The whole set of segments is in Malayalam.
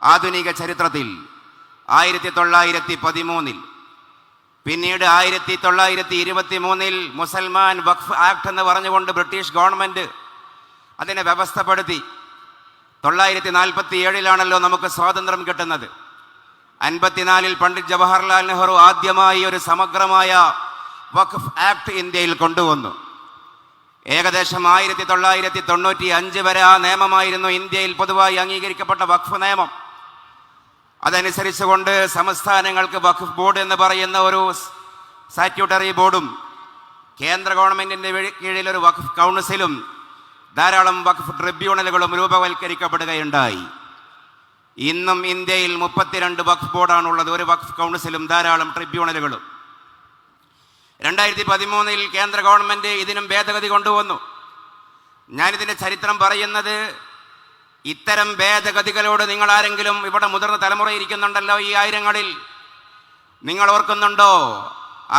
ആധുനിക ചരിത്രത്തിൽ 1913 പിന്നീട് 1923 മുസൽമാൻ വഖഫ് ആക്ട് എന്ന് പറഞ്ഞുകൊണ്ട് ബ്രിട്ടീഷ് ഗവൺമെൻറ് അതിനെ വ്യവസ്ഥപ്പെടുത്തി. 1947 നമുക്ക് സ്വാതന്ത്ര്യം കിട്ടുന്നത്. 54 പണ്ഡിറ്റ് ജവഹർലാൽ നെഹ്റു ആദ്യമായി ഒരു സമഗ്രമായ വഖഫ് ആക്ട് ഇന്ത്യയിൽ കൊണ്ടുവന്നു. ഏകദേശം 1995 വരെ ആ നിയമമായിരുന്നു ഇന്ത്യയിൽ പൊതുവായി അംഗീകരിക്കപ്പെട്ട വഖഫ് നിയമം. അതനുസരിച്ചുകൊണ്ട് സംസ്ഥാനങ്ങൾക്ക് വഖഫ് ബോർഡ് എന്ന് പറയുന്ന ഒരു സ്റ്റാറ്റ്യൂട്ടറി ബോർഡും കേന്ദ്ര ഗവൺമെൻറ്റിൻ്റെ കീഴിൽ ഒരു വഖഫ് കൗൺസിലും ധാരാളം വഖഫ് ട്രിബ്യൂണലുകളും രൂപവൽക്കരിക്കപ്പെടുകയുണ്ടായി. ഇന്നും ഇന്ത്യയിൽ 32 വഖഫ് ബോർഡാണുള്ളത്, ഒരു വഖഫ് കൗൺസിലും ധാരാളം ട്രിബ്യൂണലുകളും. 2013 കേന്ദ്ര ഗവൺമെൻറ് ഇതിനും ഭേദഗതി കൊണ്ടുവന്നു. ഞാനിതിൻ്റെ ചരിത്രം പറയുന്നത്, ഇത്തരം ഭേദഗതികളോട് നിങ്ങൾ ആരെങ്കിലും ഇവിടെ മുതിർന്ന തലമുറ ഇരിക്കുന്നുണ്ടല്ലോ ഈ ആയിരങ്ങളിൽ, നിങ്ങൾ ഓർക്കുന്നുണ്ടോ?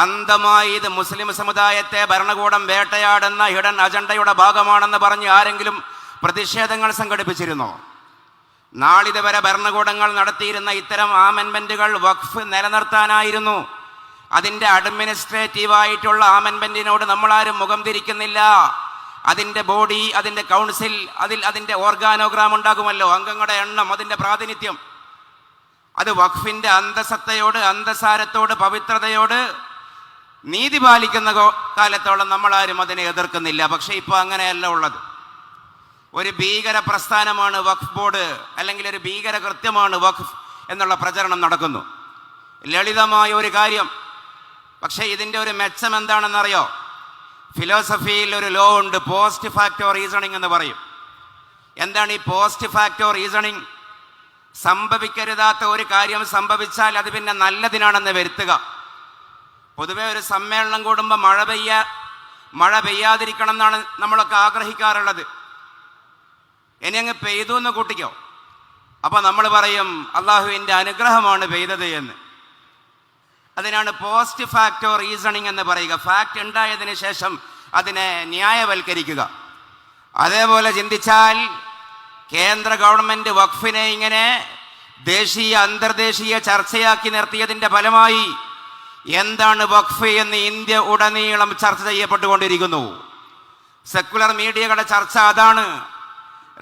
അന്ധമായി ഇത് മുസ്ലിം സമുദായത്തെ ഭരണകൂടം വേട്ടയാടുന്ന ഹിഡൻ അജണ്ടയുടെ ഭാഗമാണെന്ന് പറഞ്ഞ് ആരെങ്കിലും പ്രതിഷേധങ്ങൾ സംഘടിപ്പിച്ചിരുന്നോ? നാളിതുവരെ ഭരണകൂടങ്ങൾ നടത്തിയിരുന്ന ഇത്തരം ആമെൻമെൻറ്റുകൾ വഖഫ് നിലനിർത്താനായിരുന്നു. അതിൻ്റെ അഡ്മിനിസ്ട്രേറ്റീവായിട്ടുള്ള ആമെൻമെൻറ്റിനോട് നമ്മളാരും മുഖം തിരിക്കുന്നില്ല. അതിൻ്റെ ബോഡി, അതിൻ്റെ കൗൺസിൽ, അതിൻ്റെ ഓർഗാനോഗ്രാം ഉണ്ടാകുമല്ലോ, അംഗങ്ങളുടെ എണ്ണം, അതിൻ്റെ പ്രാതിനിധ്യം. അത് വഖഫിൻ്റെ അന്തസത്തയോട്, അന്തസാരത്തോട്, പവിത്രതയോട് നീതി പാലിക്കുന്ന കാലത്തോളം നമ്മളാരും അതിനെ എതിർക്കുന്നില്ല. പക്ഷേ ഇപ്പോൾ അങ്ങനെയല്ല ഉള്ളത്. ഒരു ഭീകര പ്രസ്ഥാനമാണ് വഖഫ് ബോർഡ്, അല്ലെങ്കിൽ ഒരു ഭീകര കൃത്യമാണ് വഖഫ് എന്നുള്ള പ്രചരണം നടക്കുന്നു. ലളിതമായ ഒരു കാര്യം. പക്ഷേ ഇതിൻ്റെ ഒരു മെച്ചം എന്താണെന്നറിയോ? ഫിലോസഫിയിൽ ഒരു ലോ ഉണ്ട്, പോസ്റ്റ് ഫാക്ടോ റീസണിങ് എന്ന് പറയും. എന്താണ് ഈ പോസ്റ്റ് ഫാക്ടോ റീസണിങ്? സംഭവിക്കരുതാത്ത ഒരു കാര്യം സംഭവിച്ചാൽ അത് പിന്നെ നല്ലതിനാണെന്ന് വരുത്തുക. പൊതുവെ ഒരു സമ്മേളനം കൂടുമ്പോൾ മഴ പെയ്യാതിരിക്കണം എന്നാണ് നമ്മളൊക്കെ ആഗ്രഹിക്കാറുള്ളത്. ഇനി അങ്ങ് പെയ്തു എന്ന് കൂട്ടിക്കോ, അപ്പോൾ നമ്മൾ പറയും അള്ളാഹുവിൻ്റെ അനുഗ്രഹമാണ് പെയ്തത് എന്ന്. അതിനാണ് പോസ്റ്റ് ഫാക്ടോ റീസണിങ് എന്ന് പറയുക. ഫാക്ട് ഉണ്ടായതിനു ശേഷം അതിനെ ന്യായവൽക്കരിക്കുക. അതേപോലെ ചിന്തിച്ചാൽ കേന്ദ്ര ഗവൺമെൻറ് വഖഫിനെ ഇങ്ങനെ ദേശീയ അന്തർദേശീയ ചർച്ചയാക്കി നിർത്തിയതിൻ്റെ ഫലമായി എന്താണ് വഖഫ് എന്ന് ഇന്ത്യ ഉടനീളം ചർച്ച ചെയ്യപ്പെട്ടുകൊണ്ടിരിക്കുന്നു. സെക്കുലർ മീഡിയകളുടെ ചർച്ച അതാണ്.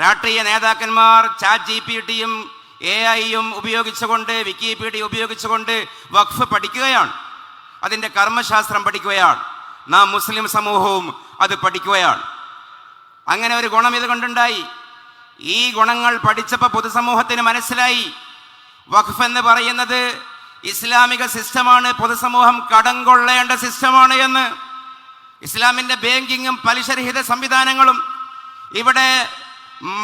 രാഷ്ട്രീയ നേതാക്കന്മാർ ChatGPTയും AI-യും ഉപയോഗിച്ചുകൊണ്ട്, വിക്കിപീഡിയ ഉപയോഗിച്ചുകൊണ്ട് വഖഫ് പഠിക്കുകയാണ്. അതിൻ്റെ കർമ്മശാസ്ത്രം പഠിക്കുകയാണ്. നാം മുസ്ലിം സമൂഹവും അത് പഠിക്കുകയാണ്. അങ്ങനെ ഒരു ഗുണം ഇത് കൊണ്ടുണ്ടായി. ഈ ഗുണങ്ങൾ പഠിച്ചപ്പോൾ പൊതുസമൂഹത്തിന് മനസ്സിലായി വഖഫ് എന്ന് പറയുന്നത് ഇസ്ലാമിക സിസ്റ്റമാണ്, പൊതുസമൂഹം കടം കൊള്ളേണ്ട സിസ്റ്റമാണ് എന്ന്. ഇസ്ലാമിൻ്റെ ബാങ്കിങ്ങും പലിശരഹിത സംവിധാനങ്ങളും ഇവിടെ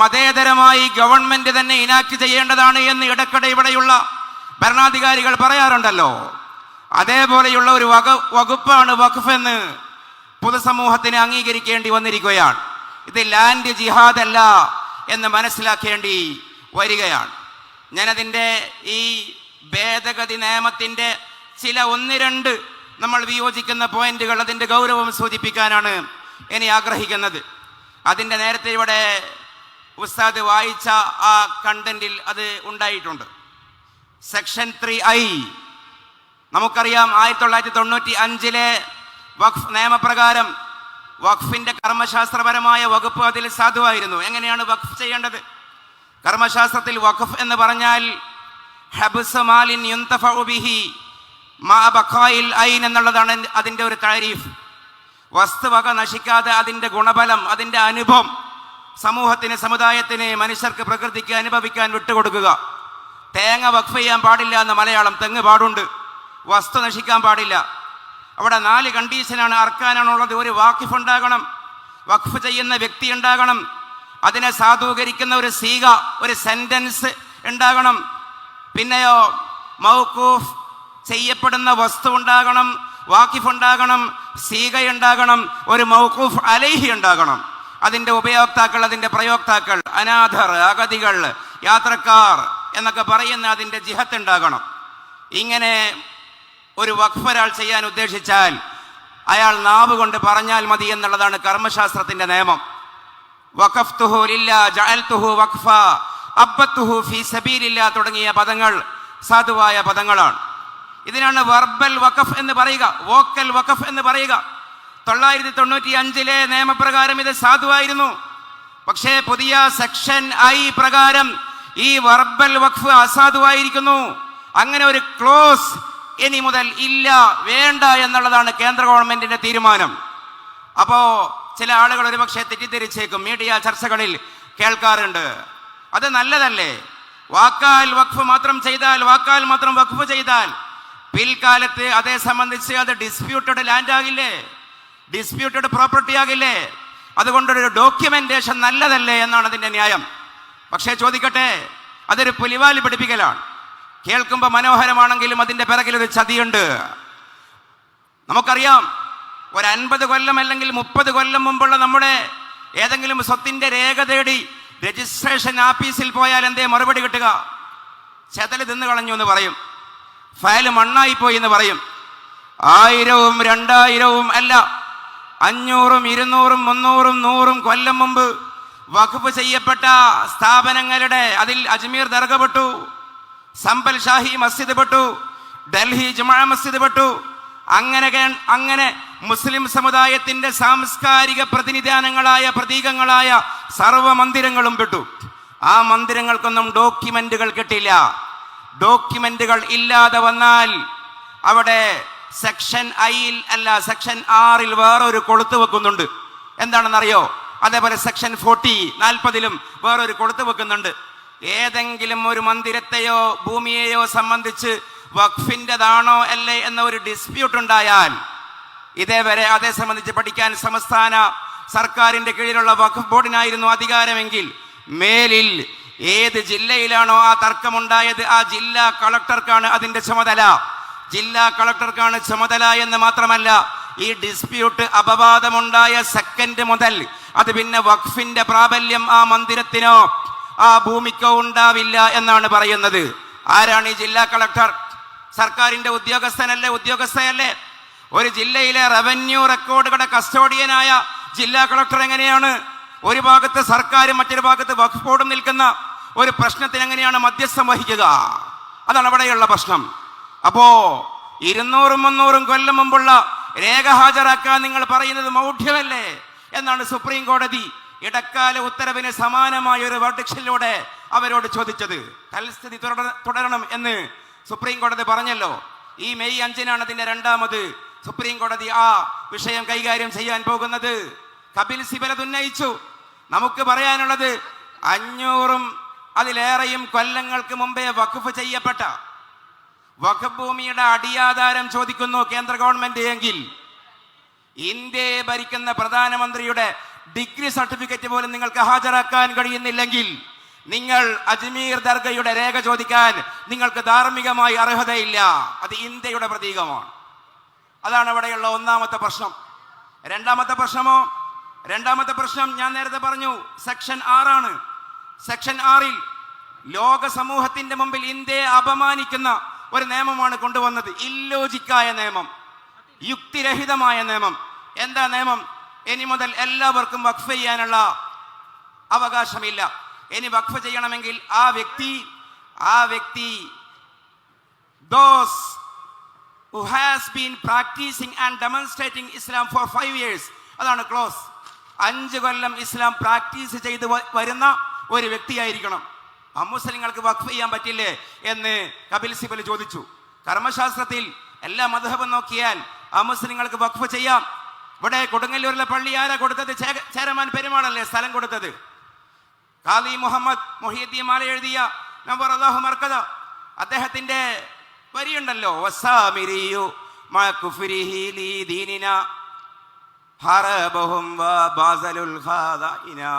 മതേതരമായി ഗവൺമെൻറ് തന്നെ ഇനാക്ട് ചെയ്യേണ്ടതാണ് എന്ന് ഇടയ്ക്കിടെ ഇവിടെയുള്ള ഭരണാധികാരികൾ പറയാറുണ്ടല്ലോ. അതേപോലെയുള്ള ഒരു വകുപ്പാണ് വഖഫ് എന്ന് പൊതുസമൂഹത്തിന് അംഗീകരിക്കേണ്ടി വന്നിരിക്കുകയാണ്. ഇത് ലാൻഡ് ജിഹാദ് അല്ല എന്ന് മനസ്സിലാക്കേണ്ടി വരികയാണ്. ഞാനതിൻ്റെ ഈ ഭേദഗതി നിയമത്തിൻ്റെ ചില 1-2 നമ്മൾ വിയോജിക്കുന്ന പോയിന്റുകൾ, അതിൻ്റെ ഗൗരവം സൂചിപ്പിക്കാനാണ് ഇനി ആഗ്രഹിക്കുന്നത്. അതിൻ്റെ നേരത്തെ ഇവിടെ ഉസ്താദ് വായിച്ച ആ കണ്ടന്റിൽ അത് ഉണ്ടായിട്ടുണ്ട്. സെക്ഷൻ 3I നമുക്കറിയാം, 1995 വഖഫ് നിയമപ്രകാരം വഖഫിൻ്റെ കർമ്മശാസ്ത്രപരമായ വകുപ്പ് അതിൽ സാധുവായിരുന്നു. എങ്ങനെയാണ് വഖഫ് ചെയ്യേണ്ടത്? കർമ്മശാസ്ത്രത്തിൽ വഖഫ് എന്ന് പറഞ്ഞാൽ ഹബ്സ് മാലിൻ യുന്തഫഉ ബിഹി മാ ബഖായിൽ ഐൻ എന്നുള്ളതാണ് അതിൻ്റെ ഒരു താരീഫ്. വസ്തുവക നശിക്കാതെ അതിൻ്റെ ഗുണഫലം, അതിൻ്റെ അനുഭവം സമൂഹത്തിന്, സമുദായത്തിന്, മനുഷ്യർക്ക്, പ്രകൃതിക്ക് അനുഭവിക്കാൻ വിട്ടുകൊടുക്കുക. തേങ്ങ വഖഫ് ചെയ്യാൻ പാടില്ല എന്ന് മലയാളം, തെങ്ങ് പാടുണ്ട്. വസ്തു നശിക്കാൻ പാടില്ല. അവിടെ 4 കണ്ടീഷനാണ്, അർക്കാനാണുള്ളത്. ഒരു വാക്കിഫ് ഉണ്ടാകണം, വഖഫ് ചെയ്യുന്ന വ്യക്തി ഉണ്ടാകണം, അതിനെ സാധൂകരിക്കുന്ന ഒരു സീഗ, ഒരു സെന്റൻസ് ഉണ്ടാകണം. പിന്നെയോ മൗഖൂഫ് ചെയ്യപ്പെടുന്ന വസ്തു ഉണ്ടാകണം, വാക്കിഫ് ഉണ്ടാകണം, സീഗ ഉണ്ടാകണം, ഒരു മൗഖൂഫ് അലൈഹി ഉണ്ടാകണം. അതിൻ്റെ ഉപയോക്താക്കൾ, അതിൻ്റെ പ്രയോക്താക്കൾ, അനാഥർ, അഗതികൾ, യാത്രക്കാർ എന്നൊക്കെ പറയുന്ന അതിൻ്റെ ജിഹത്ത് ഉണ്ടാകണം. ഇങ്ങനെ ഒരു വഖഫ് ഒരാൾ ചെയ്യാൻ ഉദ്ദേശിച്ചാൽ അയാൾ നാവ് കൊണ്ട് പറഞ്ഞാൽ മതി എന്നുള്ളതാണ് കർമ്മശാസ്ത്രത്തിൻ്റെ നിയമം. വഖഫ്തുഹു ലില്ലാ ജഅൽതുഹു വഖഫ, അബ്ബത്തുഹു ഫീ സബീലില്ലാ തുടങ്ങിയ പദങ്ങൾ സാധുവായ പദങ്ങളാണ്. ഇതിനാണ് വെർബൽ വഖഫ് എന്ന് പറയുക, വോക്കൽ വഖഫ് എന്ന് പറയുക. 995 നിയമപ്രകാരം ഇത് സാധുവായിരുന്നു. പക്ഷേ പുതിയ സെക്ഷൻ ഐ പ്രകാരം ഈ വെർബൽ വഖഫ് അസാധുവായിരിക്കുന്നു. അങ്ങനെ ഒരു ക്ലോസ് ഇനി മുതൽ ഇല്ല, വേണ്ട എന്നുള്ളതാണ് കേന്ദ്ര ഗവൺമെന്റിന്റെ തീരുമാനം. അപ്പോ ചില ആളുകൾ ഒരുപക്ഷെ തെറ്റിദ്ധരിച്ചേക്കും, മീഡിയ ചർച്ചകളിൽ കേൾക്കാറുണ്ട്. അത് നല്ലതല്ലേ? വാക്കാൽ വഖഫ് മാത്രം ചെയ്താൽ, വാക്കാൽ മാത്രം വഖഫ് ചെയ്താൽ പിൽക്കാലത്ത് അതേ സംബന്ധിച്ച് അത് ഡിസ്പ്യൂട്ടഡ് ലാൻഡ് ആകില്ലേ, ഡിസ്പ്യൂട്ടഡ് പ്രോപ്പർട്ടി ആകില്ലേ? അതുകൊണ്ടൊരു ഡോക്യുമെന്റേഷൻ നല്ലതല്ലേ എന്നാണ് അതിന്റെ ന്യായം. പക്ഷേ ചോദിക്കട്ടെ, അതൊരു പുലിവാലി പഠിപ്പിക്കലാണ്. കേൾക്കുമ്പോൾ മനോഹരമാണെങ്കിലും അതിന്റെ പിറകിലൊരു ചതിയുണ്ട്. നമുക്കറിയാം, ഒരു 50 കൊല്ലം അല്ലെങ്കിൽ 30 കൊല്ലം മുമ്പുള്ള നമ്മുടെ ഏതെങ്കിലും സ്വത്തിന്റെ രേഖ തേടി രജിസ്ട്രേഷൻ ആഫീസിൽ പോയാൽ എന്തേ മറുപടി കിട്ടുക? ചെതല് തിന്നു കളഞ്ഞു എന്ന് പറയും, ഫയല് മണ്ണായിപ്പോയി എന്ന് പറയും. 1000ഉം 2000ഉം അല്ല, 500ഉം 200ഉം 300ഉം 100ഉം കൊല്ലം മുമ്പ് വഖഫ് ചെയ്യപ്പെട്ട സ്ഥാപനങ്ങളുടെ അതിൽ അജ്മീർ ദർഗ പെട്ടു, സമ്പൽ ഷാഹി മസ്ജിദ് പെട്ടു, ഡൽഹി ജുമാ മസ്ജിദ് പെട്ടു. അങ്ങനെ മുസ്ലിം സമുദായത്തിന്റെ സാംസ്കാരിക പ്രതിനിധാനങ്ങളായ പ്രതീകങ്ങളായ സർവ മന്ദിരങ്ങളും പെട്ടു. ആ മന്ദിരങ്ങൾക്കൊന്നും ഡോക്യുമെന്റുകൾ കിട്ടില്ല. ഡോക്യുമെന്റുകൾ ഇല്ലാതെ വന്നാൽ അവിടെ സെക്ഷൻ ഐയിൽ അല്ല, സെക്ഷൻ 6ൽ വേറൊരു കൊളുത്ത് വെക്കുന്നുണ്ട്. എന്താണെന്നറിയോ? അതേപോലെ സെക്ഷൻ 40 വേറൊരു കൊളുത്ത് വെക്കുന്നുണ്ട്. ഏതെങ്കിലും ഒരു മന്ദിരത്തെയോ ഭൂമിയെയോ സംബന്ധിച്ച് വഖഫിൻ്റെതാണോ അല്ലേ എന്ന ഒരു ഡിസ്പ്യൂട്ട് ഉണ്ടായാൽ, ഇതേവരെ അതേ സംബന്ധിച്ച് പഠിക്കാൻ സംസ്ഥാന സർക്കാരിന്റെ കീഴിലുള്ള വഖഫ് ബോർഡിനായിരുന്നു അധികാരമെങ്കിൽ, മേലിൽ ഏത് ജില്ലയിലാണോ ആ തർക്കമുണ്ടായത് ആ ജില്ലാ കളക്ടർക്കാണ് അതിന്റെ ചുമതല. ജില്ലാ കളക്ടർക്കാണ് ചുമതല എന്ന് മാത്രമല്ല, ഈ ഡിസ്പ്യൂട്ട് അപവാദമുണ്ടായ സെക്കൻഡ് മുതൽ അത് പിന്നെ വഖഫിന്റെ പ്രാബല്യം ആ മന്ദിരത്തിനോ ആ ഭൂമിക്കോ ഉണ്ടാവില്ല എന്നാണ് പറയുന്നത്. ആരാണ് ഈ ജില്ലാ കളക്ടർ? സർക്കാരിന്റെ ഉദ്യോഗസ്ഥയല്ലേ? ഒരു ജില്ലയിലെ റവന്യൂ റെക്കോർഡുകളുടെ കസ്റ്റോഡിയനായ ജില്ലാ കളക്ടർ എങ്ങനെയാണ് ഒരു ഭാഗത്ത് സർക്കാരും മറ്റൊരു ഭാഗത്ത് വഖഫ് ബോർഡും നിൽക്കുന്ന ഒരു പ്രശ്നത്തിന് എങ്ങനെയാണ് മധ്യസ്ഥം വഹിക്കുക? അതാണ് അവിടെയുള്ള പ്രശ്നം. അപ്പോ 200ഉം 300ഉം കൊല്ലം മുമ്പുള്ള രേഖ ഹാജരാക്കാൻ നിങ്ങൾ പറയുന്നത് മൗഢ്യമല്ലേ എന്നാണ് സുപ്രീം കോടതി ഇടക്കാല ഉത്തരവിന് സമാനമായ ഒരു വേർഡിക്ഷനിലൂടെ അവരോട് ചോദിച്ചത്. തൽസ്ഥിതി തുടരണം എന്ന് സുപ്രീം കോടതി പറഞ്ഞല്ലോ. ഈ മെയ് 5-നാണ് അതിന്റെ 2ാമത് സുപ്രീം കോടതി ആ വിഷയം കൈകാര്യം ചെയ്യാൻ പോകുന്നത്. കപിൽ സിബൽ അത് ഉന്നയിച്ചു. നമുക്ക് പറയാനുള്ളത് 500ഉം അതിലേറെയും കൊല്ലങ്ങൾക്ക് മുമ്പേ വഖഫ് ചെയ്യപ്പെട്ട വഖഫ് ഭൂമിയുടെ അടിയാധാരം ചോദിക്കുന്നു കേന്ദ്ര ഗവൺമെന്റ് എങ്കിൽ, ഇന്ത്യയെ ഭരിക്കുന്ന പ്രധാനമന്ത്രിയുടെ ഡിഗ്രി സർട്ടിഫിക്കറ്റ് പോലും നിങ്ങൾക്ക് ഹാജരാക്കാൻ കഴിയുന്നില്ലെങ്കിൽ നിങ്ങൾ അജ്മീർ ദർഗയുടെ രേഖ ചോദിക്കാൻ നിങ്ങൾക്ക് ധാർമ്മികമായി അർഹതയില്ല. അത് ഇന്ത്യയുടെ പ്രതീകമാണ്. അതാണ് അവിടെയുള്ള ഒന്നാമത്തെ പ്രശ്നം. രണ്ടാമത്തെ പ്രശ്നം ഞാൻ നേരത്തെ പറഞ്ഞു, സെക്ഷൻ 6 സെക്ഷൻ 6ൽ ലോക സമൂഹത്തിന്റെ മുമ്പിൽ ഇന്ത്യയെ അപമാനിക്കുന്ന ഒരു നിയമമാണ് കൊണ്ടുവന്നത്. ഇല്ലോജിക്കായ നിയമം, യുക്തിരഹിതമായ നിയമം. എന്താ നിയമം? ഇനി മുതൽ എല്ലാവർക്കും വഖഫ് ചെയ്യാനുള്ള അവകാശമില്ല. ഇനി വഖഫ് ചെയ്യണമെങ്കിൽ ആ വ്യക്തി those who has been practicing and demonstrating Islam for 5 years, അതാണ് ക്ലോസ്. 5 കൊല്ലം ഇസ്ലാം പ്രാക്ടീസ് ചെയ്ത് വരുന്ന ഒരു വ്യക്തിയായിരിക്കണം. അമുസ്ലിങ്ങൾക്ക് വഖഫ് ചെയ്യാൻ പറ്റില്ലേ എന്ന് കപിൽ സിബൽ ചോദിച്ചു. കർമ്മശാസ്ത്രത്തിൽ എല്ലാ മദ്ഹബും നോക്കിയാൽ അമുസ്ലിങ്ങൾക്ക് വഖഫ് ചെയ്യാം. ഇവിടെ കൊടുങ്ങല്ലൂരിലെ പള്ളി ആരാ കൊടുത്തത്? ചേരമാൻ പെരുമാളല്ലേ സ്ഥലം കൊടുത്തത്. ഖാദി മുഹമ്മദ് മുഹിയുദ്ദീൻ മാല എഴുതിയ നവർ അല്ലാഹു മർക്കദ, അദ്ദേഹത്തിന്റെ വരിയുണ്ടല്ലോ, വസാമിരിയു മാ കുഫ്രിഹി ലി ദീനിനാ ഹറബഹും വ ബാസലുൽ ഖാദഇനാ.